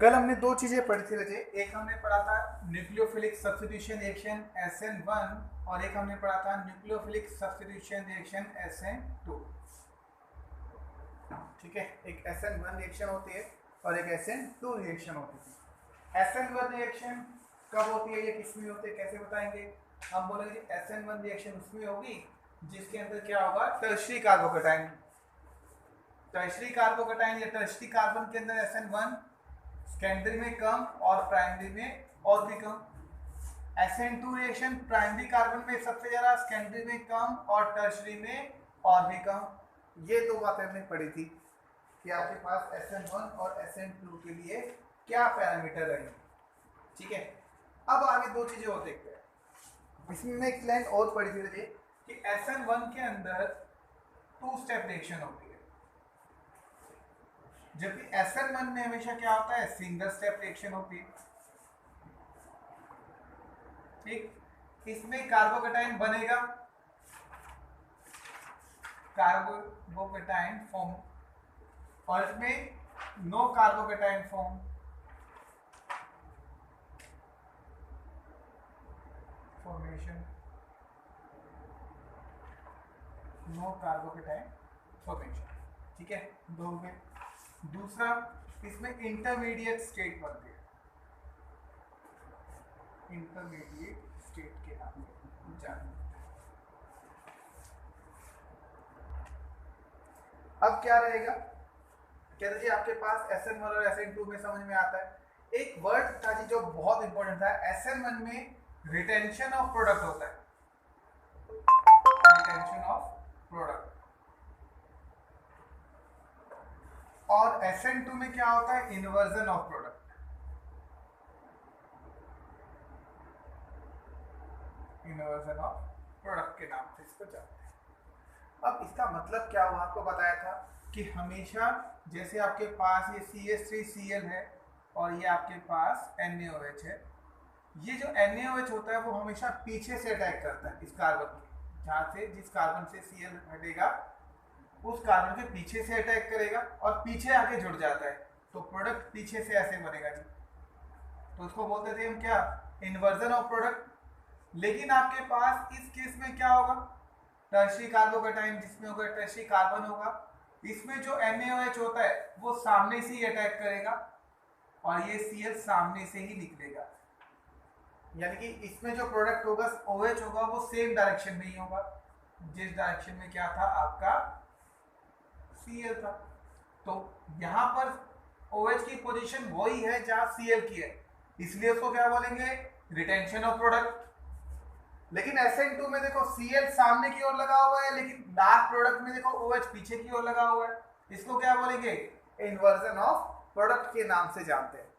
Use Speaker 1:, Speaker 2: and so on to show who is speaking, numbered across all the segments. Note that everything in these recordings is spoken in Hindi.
Speaker 1: कल हमने दो चीजें पढ़ी थी रजे। एक हमने पढ़ा था न्यूक्लियोफिलिक सब्स्टिट्यूशन रिएक्शन SN1 और एक हमने पढ़ा था न्यूक्लियोफिलिक सब्स्टिट्यूशन रिएक्शन SN2। ठीक है, एक SN1 रिएक्शन होती है और एक SN2 रिएक्शन होती है। SN1 रिएक्शन कब होती है, ये किसमें होती है, कैसे बताएंगे? हम बोलेंगे SN1 रिएक्शन उसमें होगी जिसके अंदर क्या होगा, टर्शरी कार्बोकैटायन। टर्शरी कार्बोकैटायन या टर्शरी कार्बन के अंदर SN1 सेकेंडरी में कम और प्राइमरी में और भी कम। SN2 रिएक्शन प्राइमरी कार्बन में सबसे ज्यादा, सेकेंडरी में कम और टर्शरी में और भी कम। ये दो बातें हमने पढ़ी थी कि आपके पास SN1 और SN2 के लिए क्या पैरामीटर रहेंगे। ठीक है, अब आगे दो चीजें और देखते हैं। इसमें एक लाइन और पढ़ी थी कि SN1 के अंदर 2 स्टेप रिएक्शन होती है, जबकि SN1 में हमेशा क्या होता है, सिंगल स्टेप रिएक्शन होती है। ठीक, इसमें कार्बोकैटायन बनेगा, कार्बोकैटायन फॉर्म, और इसमें no carbocation form, formation, no carbocation formation. ठीक है, दो में। दूसरा, इसमें इंटरमीडिएट स्टेट बनती है, इंटरमीडिएट स्टेट के नाम से जाना। अब क्या रहेगा, कहते जी आपके पास SN1 और SN2 में समझ में आता है। एक वर्ड था जी जो बहुत इंपॉर्टेंट था, SN1 में रिटेंशन ऑफ प्रोडक्ट होता है, रिटेंशन ऑफ प्रोडक्ट। और SN2 में क्या होता है, inversion of product. Inversion of product के नाम से इसको जानते हैं। अब इसका मतलब क्या हुआ, आपको बताया था कि हमेशा जैसे आपके पास ये CH3Cl है और ये आपके पास NaOH है, ये जो NaOH होता है वो हमेशा पीछे से अटैक करता है इस कार्बन के, जहाँ से जिस कार्बन से Cl हटेगा उस कार्बन के पीछे से अटैक करेगा और पीछे आके जुड़ जाता है, तो प्रोडक्ट पीछे से ऐसे बनेगा जी। तो उसको बोलते थे हम क्या, इन्वर्जन ऑफ प्रोडक्ट। लेकिन आपके पास इस केस में क्या होगा, टर्शरी कार्बोकैटायन जिसमें होगा टर्शरी कार्बन होगा, इसमें जो NaOH होता है वो सामने से ही अटैक करेगा और ये Cl सामने से ही निकलेगा। यानी कि इसमें जो प्रोडक्ट होगा OH होगा वो सेम डायरेक्शन में ही होगा, जिस डायरेक्शन में क्या था आपका Cl था। तो यहाँ पर OH की पोजीशन वही है जहां Cl की है, इसलिए उसको क्या बोलेंगे, रिटेंशन ऑफ प्रोडक्ट। लेकिन SN2 में देखो Cl सामने की ओर लगा हुआ है, लेकिन लास्ट प्रोडक्ट में देखो OH पीछे की ओर लगा हुआ है, इसको क्या बोलेंगे, इन्वर्जन ऑफ प्रोडक्ट के नाम से जानते हैं।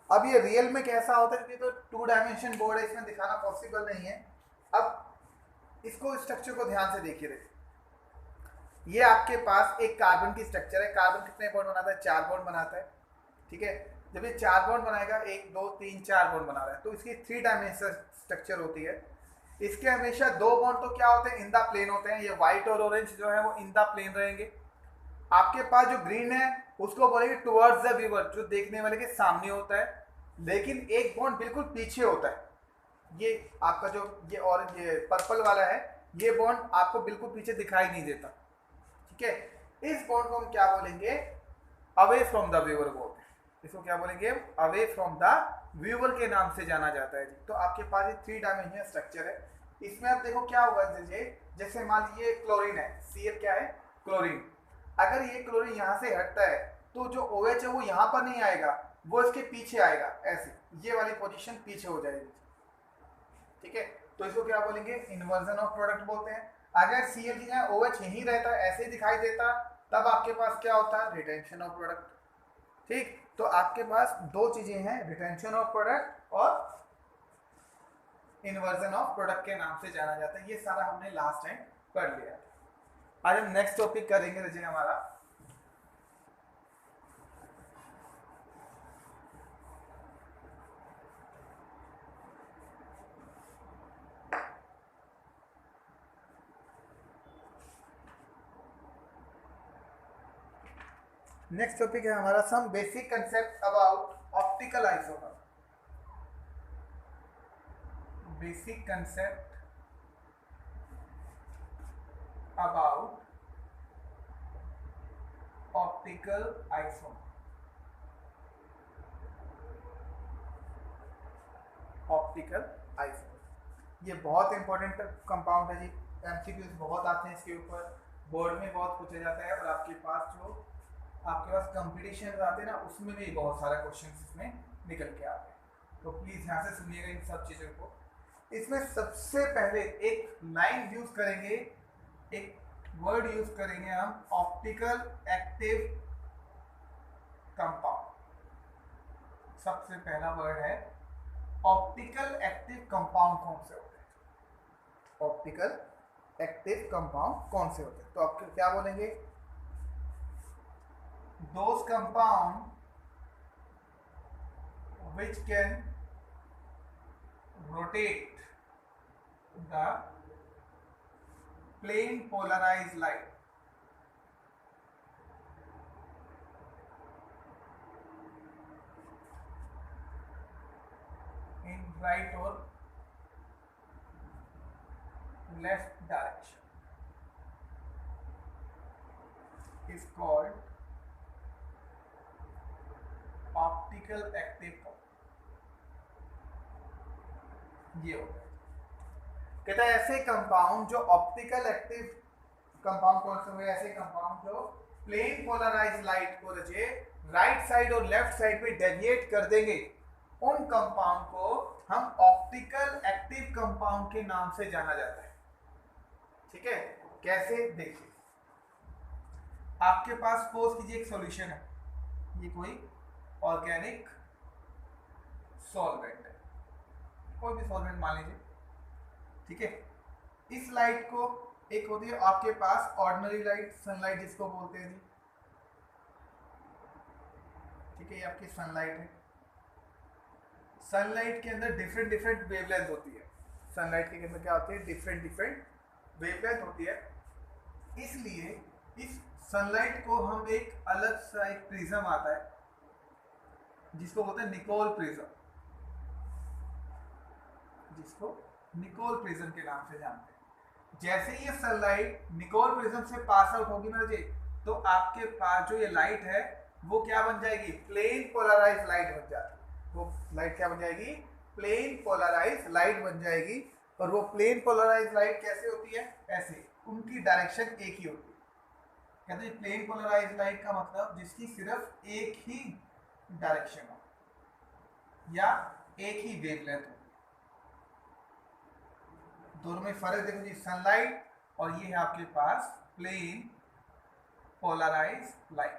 Speaker 1: अब ये रियल में कैसा होता है, तो 2 डायमेंशन बोर्ड है, इसमें दिखाना पॉसिबल नहीं है। अब इसको स्ट्रक्चर को ध्यान से देखिए। ये आपके पास एक कार्बन की स्ट्रक्चर है, कार्बन कितने बॉन्ड बनाता है, 4 बॉन्ड बनाता है। ठीक है, जब ये 4 बॉन्ड बनाएगा, 1 2 3 4 बॉन्ड बना रहा है, तो इसकी 3 डायमेंशन स्ट्रक्चर होती है। इसके हमेशा 2 बॉन्ड तो क्या होते हैं, इन द प्लेन होते हैं, ये व्हाइट और ऑरेंज जो है वो इन द प्लेन रहेंगे। आपके पास जो ग्रीन है उसको बोलेंगे टुवर्ड्स द व्यूअर, जो देखने वाले के सामने होता है, लेकिन एक बॉन्ड बिल्कुल पीछे होता है। ये आपका जो ये ऑरेंज ये पर्पल वाला है, ये बॉन्ड आपको बिल्कुल पीछे दिखाई नहीं देता। ठीक है, इस बॉन्ड को हम क्या बोलेंगे, अवे फ्रॉम द व्यूअर बोलते हैं। इसको क्या बोलेंगे, अवे फ्रॉम द व्यूअर के नाम से जाना जाता है। तो आपके पास ये 3 डायमेंशनल स्ट्रक्चर है। इसमें आप देखो क्या होगा, जैसे मान लीजिए क्लोरीन है, Cl क्या है, क्लोरीन। अगर ये क्लोरीन यहाँ से हटता है तो जो OH है वो यहाँ पर नहीं आएगा, वो इसके पीछे आएगा, ऐसे ये वाली पोजीशन पीछे हो जाएगी। ठीक है, तो इसको क्या बोलेंगे, इन्वर्जन ऑफ प्रोडक्ट बोलते हैं। अगर Cl की जगह OH यहीं रहता, ऐसे ही दिखाई देता, तब आपके पास क्या होता है, रिटेंशन ऑफ प्रोडक्ट। ठीक, तो आपके पास दो चीजें हैं, रिटेंशन ऑफ प्रोडक्ट और इन्वर्जन ऑफ प्रोडक्ट के नाम से जाना जाता है। ये सारा हमने लास्ट टाइम पढ़ लिया। आज हम नेक्स्ट टॉपिक करेंगे रजे हमारा नेक्स्ट टॉपिक है हमारा some basic concept about of optical isomer, basic concept about optical isomer. Optical isomer ये बहुत इंपॉर्टेंट कंपाउंड है जी, एमसीक्यूज बहुत आते हैं इसके ऊपर, बोर्ड में बहुत पूछा जाता है, और आपके पास कंपटीशन आते हैं ना, उसमें भी बहुत सारा क्वेश्चन इसमें निकल के आते हैं। तो प्लीज यहाँ से सुनिएगा इन सब चीजों को। इसमें सबसे पहले एक लाइन यूज करेंगे, एक वर्ड यूज करेंगे हम, ऑप्टिकल एक्टिव कंपाउंड। सबसे पहला वर्ड है ऑप्टिकल एक्टिव कंपाउंड कौन से होते हैं? ऑप्टिकल एक्टिव कंपाउंड कौन से होते हैं? तो आप क्या बोलेंगे? Those compound which can rotate the plane polarized light in right or left direction is called optical active compound. ये हो गया। कहता है ऐसे कंपाउंड जो ऑप्टिकल एक्टिव कंपाउंड कौन से हुए? ऐसे कंपाउंड जो प्लेन पोलराइज लाइट को रचे राइट साइड और लेफ्ट साइड में डेविएट कर देंगे, उन कंपाउंड को हम ऑप्टिकल एक्टिव कंपाउंड के नाम से जाना जाता है। ठीक है, कैसे? देखिए, आपके पास सपोज कीजिए एक सॉल्यूशन है, ये कोई ऑर्गेनिक सॉल्वेंट है, कोई भी सॉल्वेंट मान लीजिए। ठीक है, इस लाइट को, एक होती है आपके पास ऑर्डिनरी लाइट, सनलाइट जिसको बोलते हैं। ठीक है, ये आपकी सनलाइट है। सनलाइट के अंदर डिफरेंट डिफरेंट वेवलेंथ होती है। सनलाइट के अंदर क्या होती है? डिफरेंट डिफरेंट वेवलेंथ होती है। इसलिए इस सनलाइट को हम एक अलग सा एक प्रिज्म आता है जिसको बोलते हैं निकोल प्रिज्म, जिसको निकोल प्रिज्म के नाम से जानते हैं। जैसे ये सनलाइट निकोल प्रिज्म से पास आउट होगी ना जी, तो आपके पास जो ये लाइट है वो क्या बन जाएगी? प्लेन पोलराइज लाइट बन जाएगी। वो लाइट क्या बन जाएगी? प्लेन पोलराइज लाइट बन जाएगी। और वो प्लेन पोलराइज लाइट कैसे होती है? ऐसे, उनकी डायरेक्शन एक ही होती है। कहते हैं प्लेन पोलराइज लाइट का मतलब जिसकी सिर्फ एक ही डायरेक्शन हो या एक ही वेवलेंथ हो। दोनों में फर्क देखो जी, सनलाइट और ये है आपके पास plane polarise light.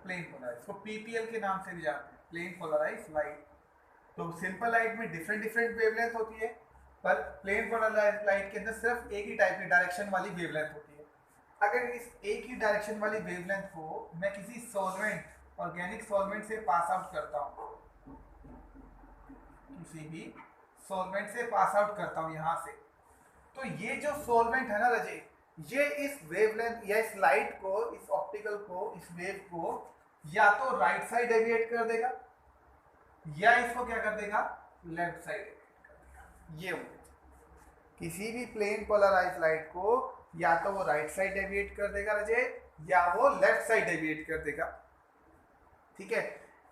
Speaker 1: Plane polarise को पीपीएल के नाम से भी जानते हैं, प्लेन पोलराइज लाइट। तो सिंपल लाइट में डिफरेंट डिफरेंट वेवलेंथ होती है, पर प्लेन पोलराइज लाइट के अंदर सिर्फ एक ही टाइप की डायरेक्शन वाली वेवलेंथ होती है। अगर इस एक ही डायरेक्शन वाली वेवलेंथ को मैं किसी सॉल्वेंट, ऑर्गेनिक सॉल्वेंट से पास आउट करता हूँ, किसी भी सॉल्वेंट से पास आउट करता हूँ यहाँ से, तो ये जो सॉल्वेंट है ना रजे, ये इस वेवलेंथ या इस लाइट को, इस ऑप्टिकल को, इस वेव को या तो राइट साइड डेविएट कर देगा या इसको क्या कर देगा? लेफ्ट साइड डेविएट कर देगा। ये किसी भी प्लेन पोलराइज लाइट को या तो वो राइट साइड डेविएट कर देगा रजे, या वो लेफ्ट साइड डेविएट कर देगा। ठीक है,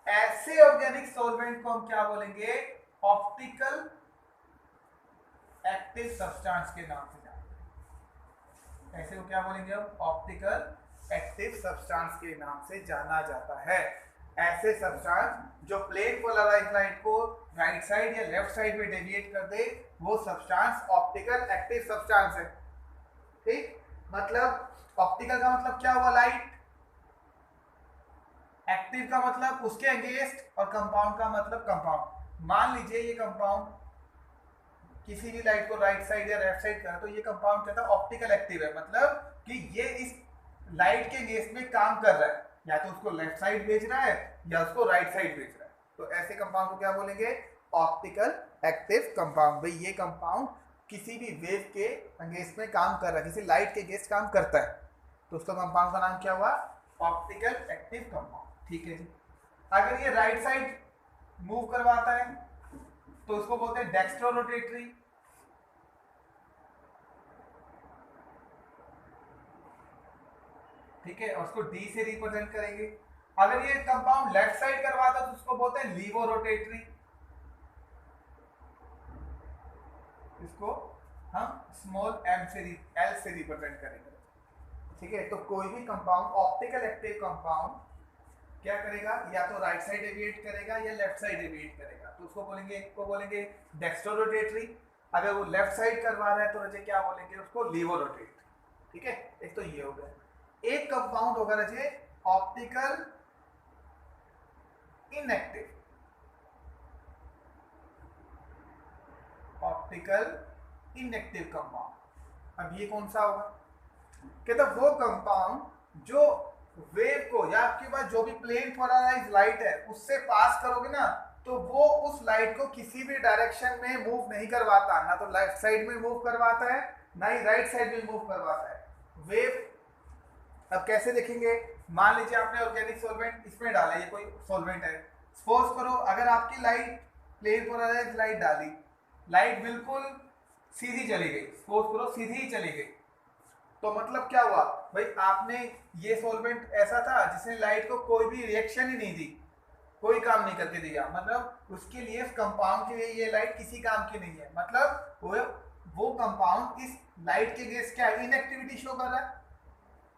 Speaker 1: ऐसे ऑर्गेनिक सॉल्वेंट को हम क्या बोलेंगे? ऑप्टिकल एक्टिव सब्सटेंस के नाम से जानते हैं। ऐसे को क्या बोलेंगे हम? ऑप्टिकल एक्टिव सब्सटेंस के नाम से जाना जाता है। ऐसे सब्सटेंस जो प्लेन पोलराइज लाइट को राइट साइड या लेफ्ट साइड में डेविएट कर दे, वो सब्सटेंस ऑप्टिकल एक्टिव सब्सटेंस है। ठीक, मतलब ऑप्टिकल का मतलब क्या हुआ? लाइट। एक्टिव का मतलब उसके अगेंस्ट, और कंपाउंड का मतलब कंपाउंड। मान लीजिए ये कंपाउंड किसी भी लाइट को राइट साइड या लेफ्ट साइड करा, तो ये कंपाउंड कहता है ऑप्टिकल एक्टिव है, मतलब कि ये इस लाइट के अगेंस्ट में काम कर रहा है, या तो उसको लेफ्ट साइड भेज रहा है या उसको राइट साइड भेज रहा है। तो ऐसे कंपाउंड को क्या बोलेंगे? Optical active compound. भाई ये कंपाउंड किसी भी वेव के अगेंस्ट में काम कर रहा है, किसी लाइट के अगेंस्ट काम करता है, तो उसका कंपाउंड का नाम क्या हुआ? Optical active compound. ठीक है जी। अगर ये राइट साइड मूव करवाता है तो उसको बोलते हैं डेक्स्ट्रो रोटेटरी। ठीक है, और उसको डी से रिप्रेजेंट करेंगे। अगर ये कंपाउंड लेफ्ट साइड करवाता है तो उसको बोलते हैं लीवो रोटेटरी। इसको हम स्मॉल एल से रिप्रेजेंट करेंगे। ठीक है, तो कोई भी कंपाउंड ऑप्टिकल एक्टिव कंपाउंड क्या करेगा, या तो राइट साइड डेविएट करेगा या लेफ्ट साइड डेविएट करेगा, तो उसको बोलेंगे, एक को बोलेंगे डेक्स्ट्रो रोटेटरी। अगर वो लेफ्ट साइड करवा रहा है तो रजे क्या बोलेंगे उसको, लीवो रोटेटरी। ठीक है, एक तो ये हो गया। एक कंपाउंड होगा रजे optical inactive, optical inactive compound. अब ये कौन सा होगा, कहता वो कंपाउंड जो वेव को या आपके पास जो भी प्लेन पोलराइज लाइट है उससे पास करोगे ना, तो वो उस लाइट को किसी भी डायरेक्शन में मूव नहीं करवाता, ना तो लेफ्ट साइड में मूव करवाता है ना ही राइट साइड में मूव करवाता है वेव। अब कैसे देखेंगे, मान लीजिए आपने ऑर्गेनिक सॉल्वेंट इसमें डाला, ये कोई सॉल्वेंट है, सपोज करो अगर आपकी लाइट प्लेन पोलराइज लाइट डाली, लाइट बिल्कुल सीधी चली गई, सपोज करो सीधी ही चली गई, तो मतलब क्या हुआ भाई, आपने ये सॉल्वेंट ऐसा था जिसने लाइट को कोई भी रिएक्शन ही नहीं दी, कोई काम नहीं करके दिया, मतलब उसके लिए उस कंपाउंड के लिए ये लाइट किसी काम की नहीं है, मतलब वो कंपाउंड इस लाइट के अगेंस्ट क्या इनएक्टिविटी शो कर रहा है,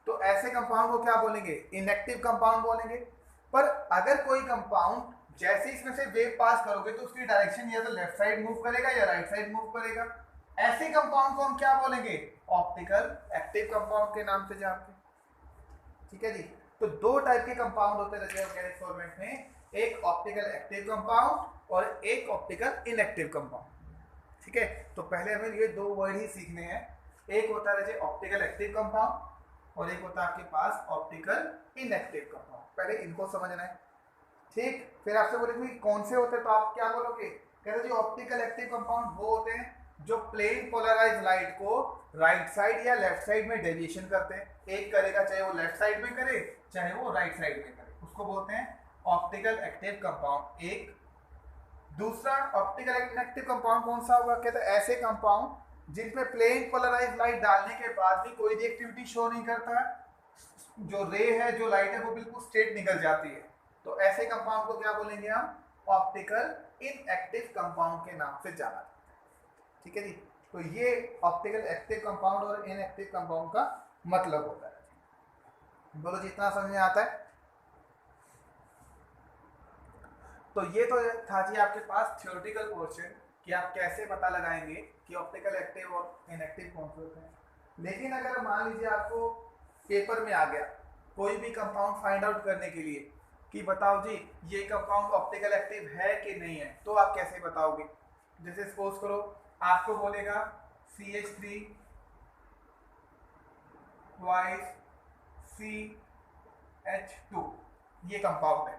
Speaker 1: तो ऐसे कंपाउंड को क्या बोलेंगे, इनएक्टिव कंपाउंड बोलेंगे। पर अगर कोई कंपाउंड जैसे इसमें से वेव पास करोगे तो उसकी डायरेक्शन या तो लेफ्ट साइड मूव करेगा या राइट साइड मूव करेगा, ऐसे कंपाउंड को हम क्या बोलेंगे, ऑप्टिकल एक्टिव कंपाउंड के नाम से जानते हैं। ठीक है जी, तो दो टाइप के कंपाउंड होते हैं ऑर्गेनिक सॉल्वेंट में, एक ऑप्टिकल एक्टिव कंपाउंड और एक ऑप्टिकल इनएक्टिव कंपाउंड। ठीक है, तो पहले हमें ये दो वर्ड ही सीखने हैं, एक होता है ऑप्टिकल एक्टिव कंपाउंड और एक होता है आपके पास ऑप्टिकल इनएक्टिव कंपाउंड, पहले इनको समझना है। ठीक, फिर आपसे बोलेंगे कौन से होते हैं, तो आप क्या बोलोगे, कहते जी ऑप्टिकल एक्टिव कंपाउंड वो होते हैं जो प्लेन पोलराइज लाइट को राइट साइड या लेफ्ट साइड में डेविएशन करते हैं, एक करेगा चाहे वो लेफ्ट साइड में करे चाहे वो राइट साइड में करे, उसको बोलते हैं ऑप्टिकल एक्टिव कंपाउंड। एक दूसरा ऑप्टिकल इनएक्टिव कंपाउंड कौन सा होगा, कहते हैं ऐसे कंपाउंड जिनमें प्लेन पोलराइज लाइट डालने के बाद भी कोई रिएक्टिविटी शो नहीं करता है, जो रे है जो लाइट है वो बिल्कुल स्ट्रेट निकल जाती है, तो ऐसे कंपाउंड को क्या बोलेंगे हम, ऑप्टिकल इनएक्टिव कंपाउंड के नाम से जाना जाता है। ठीक है जी, तो ये ऑप्टिकल एक्टिव कंपाउंड और इनएक्टिव कंपाउंड का मतलब होता है। बोलो जितना समझ में आता है। तो ये तो था जी आपके पास थ्योरेटिकल पोर्शन कि आप कैसे पता लगाएंगे कि ऑप्टिकल एक्टिव और इनएक्टिव कौन से होते हैं। लेकिन अगर मान लीजिए आपको पेपर में आ गया कोई भी कंपाउंड फाइंड आउट करने के लिए कि बताओ जी ये कंपाउंड ऑप्टिकल एक्टिव है कि नहीं है, तो आप कैसे बताओगे, जैसे सपोज करो आपको बोलेगा CH3 ट्वाइस CH2 ये कंपाउंड है,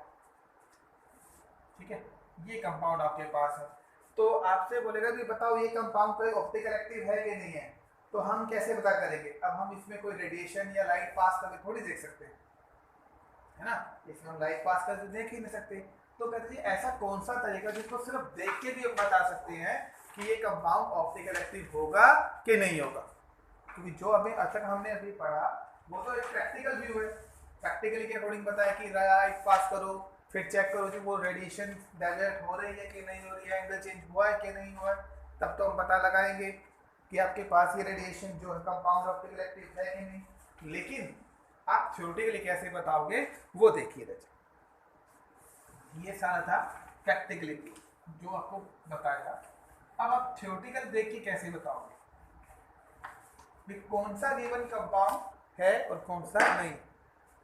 Speaker 1: ठीक है, ये कंपाउंड आपके पास है, तो आपसे बोलेगा कि बताओ ये कंपाउंड कोई ऑप्टिकल एक्टिव है कि नहीं है, तो हम कैसे पता करेंगे, अब हम इसमें कोई रेडिएशन या लाइट पास करके थोड़ी देख सकते हैं, है ना, इसमें हम लाइट पास करके देख ही नहीं सकते, तो कहते हैं ऐसा कौन सा तरीका जिसको सिर्फ देख के भी हम बता सकते हैं कि ये कंपाउंड ऑप्टिकल एक्टिव होगा कि नहीं होगा, क्योंकि जो अभी तक हमने अभी पढ़ा वो तो एक प्रैक्टिकल व्यू है, प्रैक्टिकली के अकॉर्डिंग बताया कि लाइट पास करो फिर चेक करो कि वो रेडिएशन डाइवर्ट हो रही है कि नहीं हो रही है, एंगल चेंज हुआ है कि नहीं हुआ है, तब तो हम पता लगाएंगे कि आपके पास ये रेडिएशन जो है कंपाउंड ऑप्टिकल एक्टिव है कि नहीं। लेकिन आप थ्योरेटिकली कैसे बताओगे वो देखिए ये सारा था प्रैक्टिकली जो आपको बताया। अब आप थ्योरेटिकल देख के कैसे बताओगे कि कौन सा गिवन कंपाउंड है और कौन सा नहीं।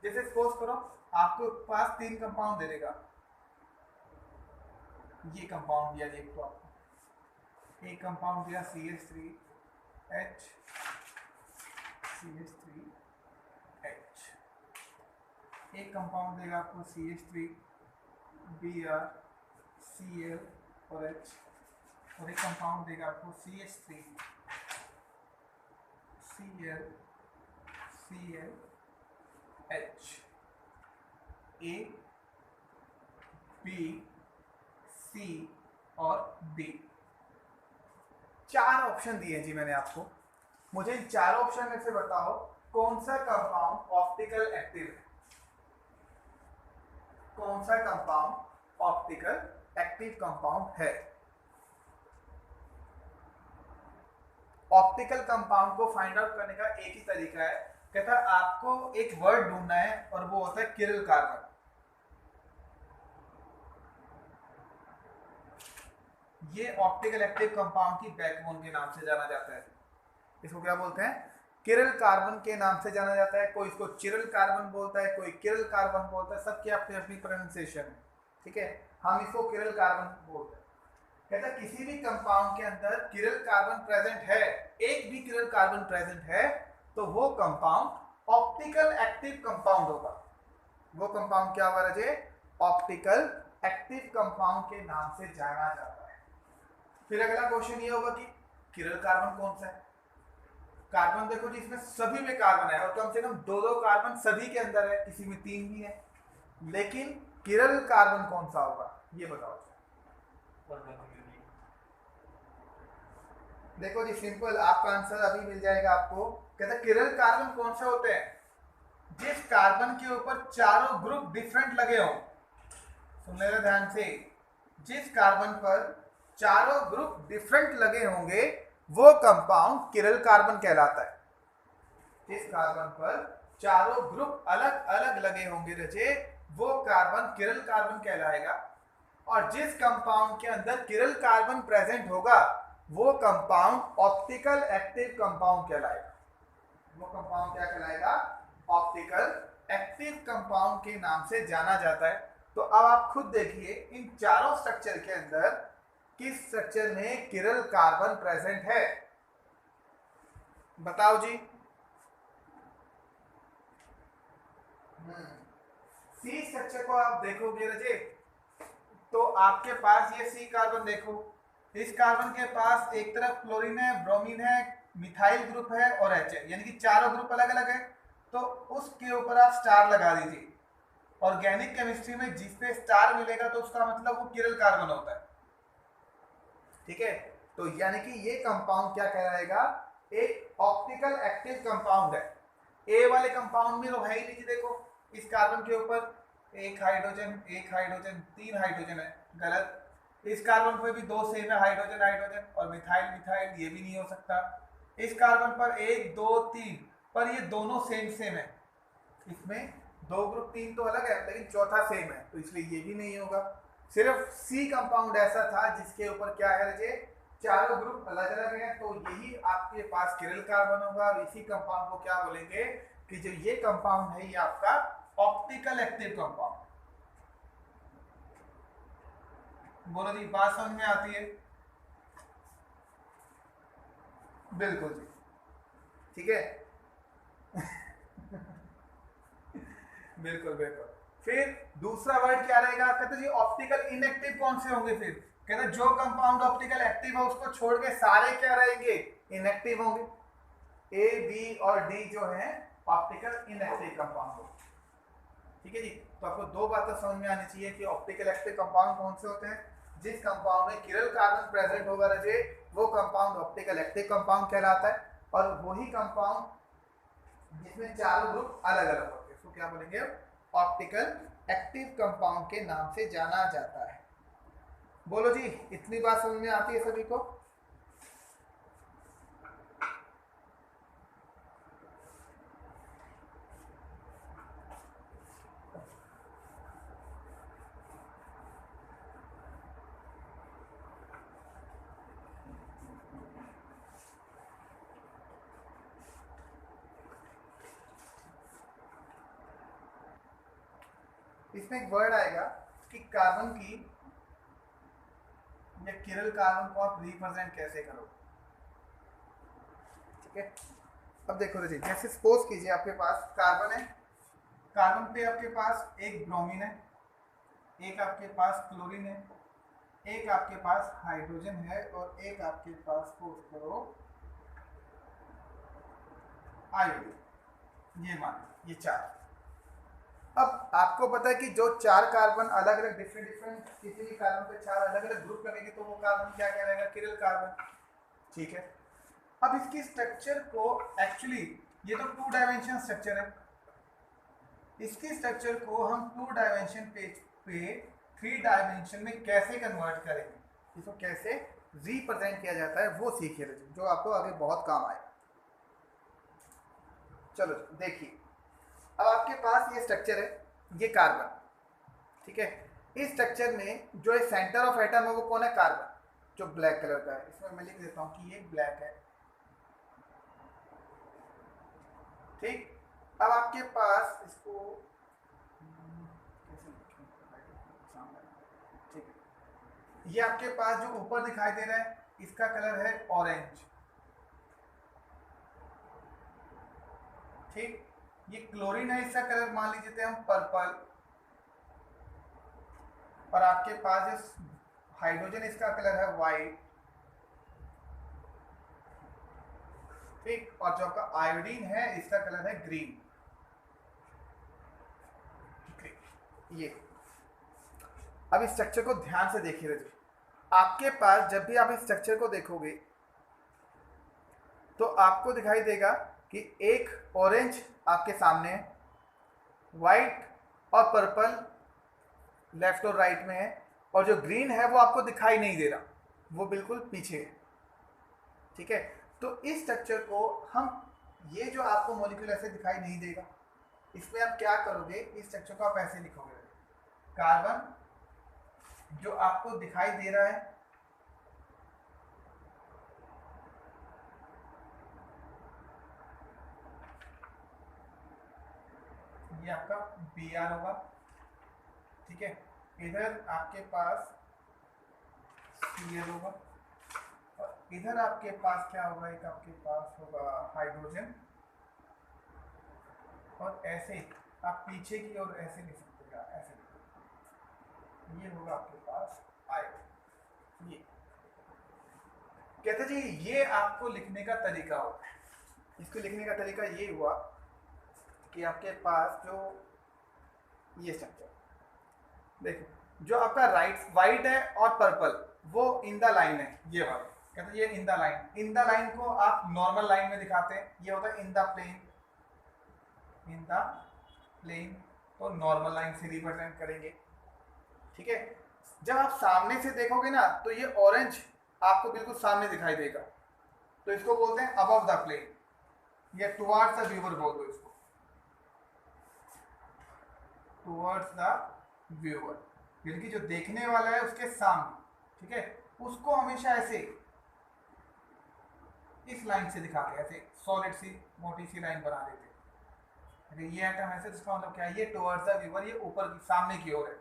Speaker 1: जैसे सपोज करो आपके पास 3 कंपाउंड दे देगा, ये कंपाउंड दिया एक तो आपको एक कंपाउंड दिया CH3H CH3H, एक कंपाउंड देगा आपको CH3Br Cl और H, और एक कंपाउंड देगा आपको CH3 Cl Cl H। A B, C और डी। 4 ऑप्शन दिए जी मैंने आपको। मुझे इन 4 ऑप्शन में से बताओ कौन सा कंपाउंड ऑप्टिकल एक्टिव है, कौन सा कंपाउंड ऑप्टिकल एक्टिव कंपाउंड है। ऑप्टिकल कंपाउंड को फाइंड आउट करने का एक ही तरीका है, कहता है आपको एक वर्ड ढूंढना है और वो होता है किरल कार्बन। ये ऑप्टिकल एक्टिव कंपाउंड की बैकबोन के नाम से जाना जाता है। इसको क्या बोलते हैं? किरल कार्बन के नाम से जाना जाता है। कोई इसको चिरल कार्बन बोलता है, कोई किरल कार्बन बोलता है, सबकी अपनी अपनी प्रोनाउंसिएशन है, ठीक है। हम इसको किरल कार्बन बोलते हैं। कहता किसी भी कंपाउंड के अंदर किरल कार्बन प्रेजेंट है, एक भी किरल कार्बन प्रेजेंट है, तो वो कंपाउंड ऑप्टिकल एक्टिव कंपाउंड होगा। वो कंपाउंड क्या होगा रजे? ऑप्टिकल एक्टिव कंपाउंड के नाम से जाना जाता है। फिर अगला क्वेश्चन ये होगा कि किरल कार्बन कौन सा है? कार्बन देखो जी, इसमें सभी में कार्बन है और कम से कम 2-2 कार्बन सभी के अंदर है, किसी में 3 भी है, लेकिन किरल कार्बन कौन सा होगा ये बताओ। देखो जी सिंपल, आपका आंसर अभी मिल जाएगा आपको। कहता है किरल कार्बन कौन से होते हैं? जिस कार्बन के ऊपर चारों ग्रुप डिफरेंट लगे हो। सुन लेना ध्यान से, जिस कार्बन पर चारों ग्रुप डिफरेंट लगे होंगे वो कंपाउंड किरल कार्बन कहलाता है। जिस कार्बन पर चारों ग्रुप अलग अलग लगे होंगे रचे, वो कार्बन किरल कार्बन कहलाएगा। और जिस कंपाउंड के अंदर किरल कार्बन प्रेजेंट होगा वो कंपाउंड ऑप्टिकल एक्टिव कंपाउंड कहलाएगा। वो कंपाउंड क्या कहलाएगा? ऑप्टिकल एक्टिव कंपाउंड के नाम से जाना जाता है। तो अब आप खुद देखिए इन चारों स्ट्रक्चर के अंदर किस स्ट्रक्चर में किरल कार्बन प्रेजेंट है, बताओ जी। सी स्ट्रक्चर को आप देखोगे रजे तो आपके पास ये सी कार्बन देखो, इस कार्बन के पास एक तरफ क्लोरीन है, ब्रोमीन है, मिथाइल ग्रुप है और एच है, यानी कि चारों ग्रुप अलग अलग है। तो उसके ऊपर आप स्टार लगा दीजिए। ऑर्गेनिक केमिस्ट्री में जिस पे स्टार मिलेगा तो उसका मतलब वो किरल कार्बन होता है, ठीक है। तो यानी कि ये कंपाउंड क्या कहलाएगा? एक ऑप्टिकल एक्टिव कंपाउंड है। ए वाले कंपाउंड में तो है ही नहीं, देखो इस कार्बन के ऊपर एक हाइड्रोजन 3 हाइड्रोजन है, गलत। इस कार्बन पर भी 2 सेम है, हाइड्रोजन हाइड्रोजन, और मिथाइल मिथाइल, ये भी नहीं हो सकता। इस कार्बन पर 1 2 3 पर ये दोनों सेम है, इसमें 2 ग्रुप 3 तो अलग है लेकिन चौथा सेम है, तो इसलिए ये भी नहीं होगा। सिर्फ सी कंपाउंड ऐसा था जिसके ऊपर क्या है रजे? चारों ग्रुप अलग अलग हैं, तो यही आपके पास किरल कार्बन होगा। और इसी कंपाउंड को क्या बोलेंगे कि जो ये कंपाउंड है ये आपका ऑप्टिकल एक्टिव कंपाउंड। बोलो जी, बात समझ में आती है? बिल्कुल जी, ठीक है। बिल्कुल बिल्कुल। फिर दूसरा वर्ड क्या रहेगा? कहते जी ऑप्टिकल इनएक्टिव कौन से होंगे? फिर कहते जो कंपाउंड ऑप्टिकल एक्टिव है उसको छोड़ के सारे क्या रहेंगे? इनएक्टिव होंगे। ए बी और डी जो है ऑप्टिकल इनएक्टिव कंपाउंड होंगे, ठीक है जी। तो आपको 2 बातें समझ में आनी चाहिए कि ऑप्टिकल एक्टिव कंपाउंड कौन से होते हैं। जिस कंपाउंड में किरल कार्बन प्रेजेंट होगा रजे वो कंपाउंड ऑप्टिकल एक्टिव कंपाउंड कहलाता है। और वही कंपाउंड जिसमें चारों ग्रुप अलग अलग होते हैं उसको क्या बोलेंगे? ऑप्टिकल एक्टिव कंपाउंड के नाम से जाना जाता है। बोलो जी, इतनी बात समझ में आती है सभी को? इसमें एक वर्ड आएगा कि कार्बन की या किरल कार्बन को आप रिप्रेजेंट कैसे करोगे, ठीक है। अब देखो जी, जैसे सपोज कीजिए आपके पास कार्बन है, कार्बन पे आपके पास एक ब्रोमीन है, एक आपके पास क्लोरीन है, एक आपके पास हाइड्रोजन है और एक आपके पास सपोज करो आयोडीन। ये मान ये 4। अब आपको पता है कि जो 4 कार्बन अलग अलग डिफरेंट किसी भी कार्बन पे 4 अलग अलग ग्रुप करेंगे तो वो कार्बन क्या कहलाएगा, किरल कार्बन। ठीक है, अब इसकी स्ट्रक्चर को एक्चुअली ये तो 2 डायमेंशन स्ट्रक्चर है, इसकी स्ट्रक्चर को हम 2 डायमेंशन पे 3 डायमेंशन में कैसे कन्वर्ट करेंगे, इसको कैसे रिप्रेजेंट किया जाता है वो सीखिए जो आपको आगे बहुत काम आएगा। चलो देखिए, अब आपके पास ये स्ट्रक्चर है, ये कार्बन, ठीक है। इस स्ट्रक्चर में जो ये सेंटर ऑफ एटम है वो कौन है, कार्बन, जो ब्लैक कलर का है। इसमें मैं लिख देता हूं कि ये ब्लैक है, ठीक। अब आपके पास इसको ठीक है, ये आपके पास जो ऊपर दिखाई दे रहा है इसका कलर है ऑरेंज, ठीक। ये क्लोरीन है, इसका कलर मान लीजिए हम पर्पल, और आपके पास जो हाइड्रोजन इसका कलर है वाइट, ठीक। और जो आपका आयोडीन है इसका कलर है ग्रीन, ये। अब इस स्ट्रक्चर को ध्यान से देखिए रजू, आपके पास जब भी आप इस स्ट्रक्चर को देखोगे तो आपको दिखाई देगा कि एक ऑरेंज आपके सामने है, वाइट और पर्पल लेफ्ट और राइट में है, और जो ग्रीन है वो आपको दिखाई नहीं दे रहा, वो बिल्कुल पीछे है, ठीक है। तो इस स्ट्रक्चर को हम, ये जो आपको मॉलिक्यूल ऐसे दिखाई नहीं देगा, इसमें आप क्या करोगे, इस स्ट्रक्चर को आप ऐसे लिखोगे, कार्बन जो आपको दिखाई दे रहा है ये आपका Br होगा, ठीक है। इधर आपके पास Cl होगा, और इधर आपके पास क्या होगा, एक आपके पास होगा हाइड्रोजन, और ऐसे आप पीछे की ओर ऐसे लिख सकते हैं, ऐसे ये होगा आपके पास आयोडीन। ये कहते जी ये आपको लिखने का तरीका होता है, इसको लिखने का तरीका ये हुआ कि आपके पास जो ये स्ट्रक्चर देखो, जो आपका वाइट है और पर्पल वो इन द लाइन है, ये वाला कहते हैं ये in the line, in the line को आप नॉर्मल लाइन में दिखाते हैं, ये होता है in the plane, in the plane, तो नॉर्मल लाइन से रिप्रेजेंट करेंगे, ठीक है। जब आप सामने से देखोगे ना तो ये ऑरेंज आपको बिल्कुल सामने दिखाई देगा, तो इसको बोलते हैं अबव द प्लेन, या टुवर्ड्स द व्यूअर बोल दो इसको, टुवर्ड्स द व्यूअर, यानी कि जो देखने वाला है उसके सामने, ठीक है। उसको हमेशा ऐसे इस लाइन से दिखाते हैं, ऐसे सॉलिड सी मोटी सी लाइन बना देते हैं, ये आइटम ऐसे, इसका मतलब क्या है, ये टुवर्ड्स द व्यूअर, ये ऊपर की सामने की ओर है।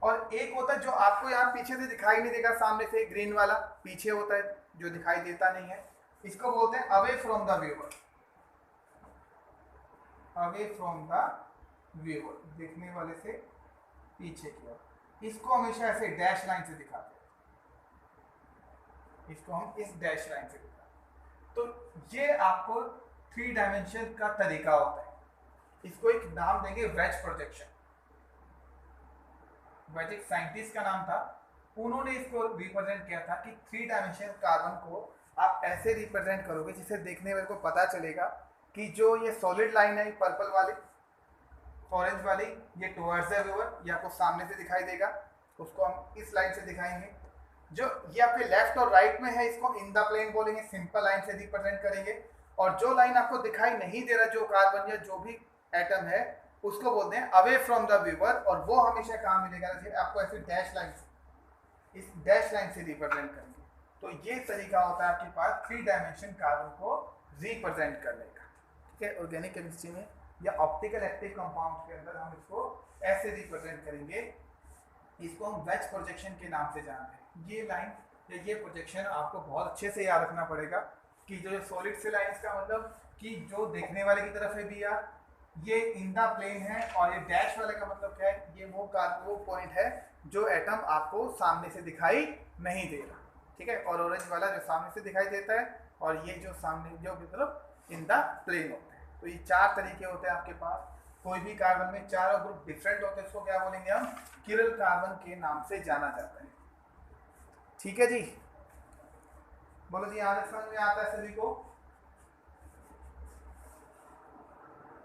Speaker 1: और एक होता है जो आपको यहाँ पीछे से दिखाई नहीं देगा, सामने से ग्रीन वाला पीछे होता है जो दिखाई देता नहीं है, इसको बोलते हैं away from the viewer, away from the viewer, देखने वाले से पीछे की ओर। इसको हमेशा ऐसे डैश लाइन से दिखाते हैं, इसको हम इस डैश लाइन से दिखाते हैं। तो ये आपको 3 डायमेंशन का तरीका होता है, इसको एक नाम देंगे वेज प्रोजेक्शन, वेज एक साइंटिस्ट का नाम था, उन्होंने इसको रिप्रेजेंट किया था कि 3 डायमेंशन कार्बन को आप ऐसे रिप्रेजेंट करोगे जिससे देखने वाले को पता चलेगा कि जो ये सॉलिड लाइन है पर्पल वाली, ऑरेंज वाली, ये टुवर्ड्स द व्यूअर, ये आपको सामने से दिखाई देगा, उसको हम इस लाइन से दिखाएंगे। जो ये आपके लेफ्ट और राइट में है इसको इन द प्लेन बोलेंगे, सिंपल लाइन से रिप्रेजेंट करेंगे। और जो लाइन आपको दिखाई नहीं दे रहा, जो कार्बन या जो भी एटम है, उसको बोलते हैं अवे फ्रॉम द व्यूअर, और वो हमेशा काम मिलेगा आपको ऐसे डैश लाइन से, इस डैश लाइन से रिप्रेजेंट करेंगे। तो ये तरीका होता है आपके पास 3 डायमेंशन कार्बन को रिप्रेजेंट करने का, ठीक है। ऑर्गेनिक केमिस्ट्री में या ऑप्टिकल एक्टिव कंपाउंड के अंदर हम इसको ऐसे रिप्रेजेंट करेंगे, इसको हम वेज प्रोजेक्शन के नाम से जानते हैं। ये लाइन या ये प्रोजेक्शन आपको बहुत अच्छे से याद रखना पड़ेगा कि जो सॉलिड से लाइन का मतलब कि जो देखने वाले की तरफ है भी यार, ये इन द प्लेन है, और ये डैश वाले का मतलब क्या है, ये वो पॉइंट है जो एटम आपको सामने से दिखाई नहीं दे रहा, ठीक है। और ऑरेंज वाला जो सामने से दिखाई देता है, और ये जो सामने जो मतलब इन द प्लेन होता है। तो ये 4 तरीके होते हैं आपके पास कोई भी कार्बन में चारों ग्रुप डिफरेंट होते हैं, इसको क्या बोलेंगे हम, किरल कार्बन के नाम से जाना जाता है। ठीक है जी, बोलो जी, यहाँ तक समझ में आता है सभी को?